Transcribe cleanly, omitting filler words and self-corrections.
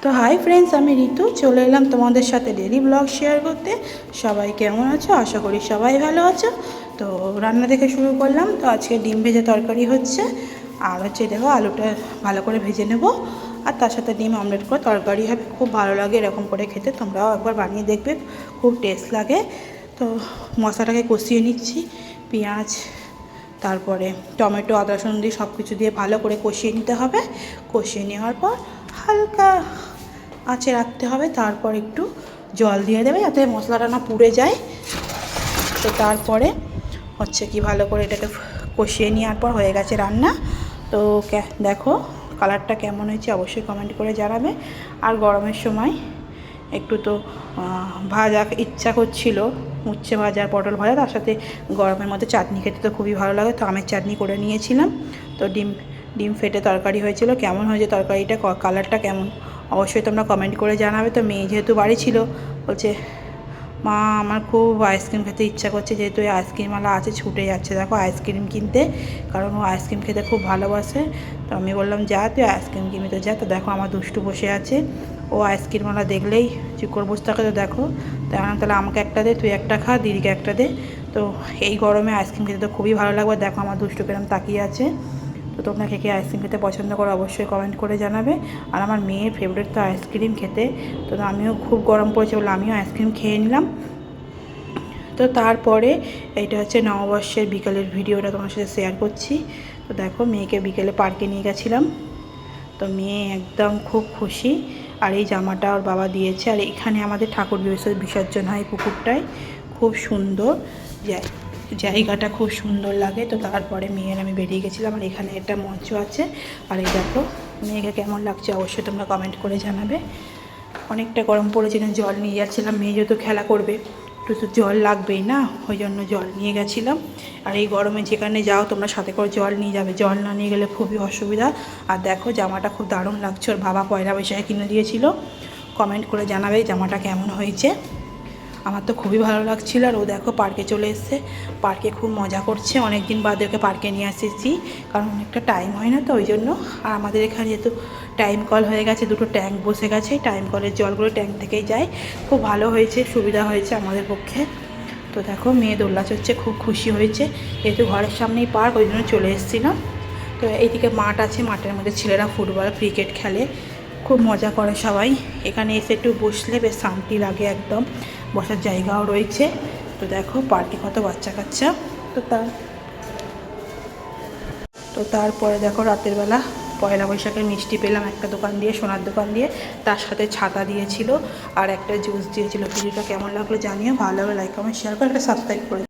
তো hi friends, আমি ঋতু চলে এলাম তোমাদের সাথে ডেলি ব্লগ শেয়ার করতে। সবাই কেমন আছো? আশা করি সবাই ভালো আছো। তো রান্না থেকে শুরু করলাম। তো আজকে ডিম ভেজে তরকারি হচ্ছে, আর হচ্ছে দেখো আলুটা ভালো করে ভেজে নেব, আর তার সাথে ডিম অমলেট করে তরকারি হবে। খুব ভালো লাগে এরকম করে খেতে, তোমরাও একবার বানিয়ে দেখবে, খুব টেস্ট লাগে। তো মশলাটাকে কষিয়ে নিচ্ছি, পেঁয়াজ তারপরে টমেটো আদা রসুন দিয়ে সব কিছু দিয়ে ভালো করে কষিয়ে নিতে হবে। কষিয়ে নেওয়ার পর হালকা আঁচে রাখতে হবে, তারপর একটু জল দিয়ে দেবে যাতে মশলাটা না পুড়ে যায়। তো তারপরে হচ্ছে কি ভালো করে এটাকে কষিয়ে নেওয়ার পর হয়ে গেছে রান্না। তো দেখো কালারটা কেমন হয়েছে অবশ্যই কমেন্ট করে জানাবে। আর গরমের সময় একটু তো ভাজা ইচ্ছা করছিল, উচ্ছে ভাজা পটল ভাজা, তার সাথে গরমের মধ্যে চাটনি খেতে তো খুবই ভালো লাগে। তো আমের চাটনি করে নিয়েছিলাম। তো ডিম ফেটে তরকারি হয়েছিল। কেমন হয়েছে তরকারিটা, কালারটা কেমন অবশ্যই তোমরা কমেন্ট করে জানাবে। তো মেয়ে যেহেতু বাড়ি ছিল, বলছে মা আমার খুব আইসক্রিম খেতে ইচ্ছা করছে, যেহেতু এই আইসক্রিমওয়ালা আছে ছুটে যাচ্ছে দেখো আইসক্রিম কিনতে, কারণ ও আইসক্রিম খেতে খুব ভালোবাসে। তো আমি বললাম যা তুই আইসক্রিম কিনতে যা। তো দেখো আমার দুষ্টু বসে আছে, ও আইসক্রিমওয়ালা দেখলেই চুপ করে বসে থাকে। তো দেখো তাহলে আমাকে একটা দে, তুই একটা খা, দিদিকে একটা দে। তো এই গরমে আইসক্রিম খেতে তো খুবই ভালো লাগবে। দেখো আমার দুষ্টু কেরম তাকিয়ে আছে। তো তোমরা কে আইসক্রিম খেতে পছন্দ করো অবশ্যই কমেন্ট করে জানাবে। আর আমার মেয়ের ফেভারিট তো আইসক্রিম খেতে। তো আমিও খুব গরম পড়েছে বলে আমিও আইসক্রিম খেয়ে নিলাম। তো তারপরে এইটা হচ্ছে নববর্ষের বিকালের ভিডিওটা তোমার সাথে শেয়ার করছি। তো দেখো মেয়েকে বিকেলে পার্কে নিয়ে গেছিলাম। তো মেয়ে একদম খুব খুশি। আর এই জামাটা ওর বাবা দিয়েছে। আর এখানে আমাদের ঠাকুর বিসর্জন হয় পুকুরটায়, খুব সুন্দর জায়গাটা, খুব সুন্দর লাগে। তো তারপরে মেয়ের আমি বেরিয়ে গেছিলাম। আর এখানে একটা মঞ্চ আছে। আর এই দেখো মেয়েকে কেমন লাগছে অবশ্যই তোমরা কমেন্ট করে জানাবে। অনেকটা গরম পড়েছিল, জল নিয়ে যাচ্ছিলাম, মেয়ে যেহেতু খেলা করবে একটু তো জল লাগবেই না, ওই জন্য জল নিয়ে গেছিলাম। আর এই গরমে যেখানে যাও তোমরা সাথে করে জল নিয়ে যাবে, জল না নিয়ে গেলে খুবই অসুবিধা। আর দেখো জামাটা খুব দারুণ লাগছে, ওর বাবা পয়লা বৈশাখে কিনে দিয়েছিল। কমেন্ট করে জানাবে জামাটা কেমন হয়েছে। আমার তো খুবই ভালো লাগছিল। আর ও দেখো পার্কে চলে এসছে, পার্কে খুব মজা করছে। অনেক দিন বাদে ওকে পার্কে নিয়ে এসেছি, কারণ অনেকটা টাইম হয় না তো ওই জন্য। আর আমাদের এখানে যেহেতু টাইম কল হয়ে গেছে, দুটো ট্যাঙ্ক বসে গেছে, টাইম কলের জলগুলো ট্যাঙ্ক থেকেই যায়। খুব ভালো হয়েছে, সুবিধা হয়েছে আমাদের পক্ষে। তো দেখো মেয়ে দোলনা চড়ছে, খুব খুশি হয়েছে। যেহেতু ঘরের সামনেই পার্ক ওই জন্য চলে এসেছিলাম। তো এইদিকে মাঠ আছে, মাঠের মধ্যে ছেলেরা ফুটবল ক্রিকেট খেলে, খুব মজা করে সবাই। এখানে এসে একটু বসলে বেশ শান্তি লাগে, একদম বসার জায়গাও রয়েছে। তো দেখো পার্কে কত বাচ্চা কাচ্চা। তো তারপরে দেখো রাতের বেলা পয়লা বৈশাখের মিষ্টি পেলাম একটা দোকান দিয়ে, সোনার দোকান দিয়ে, তার সাথে ছাতা দিয়েছিল আর একটা জুস দিয়েছিল। ভিডিওটা কেমন লাগলো জানিও, ভালো লাগলে লাইক কমেন্ট শেয়ার করে একটা সাবস্ক্রাইব করে।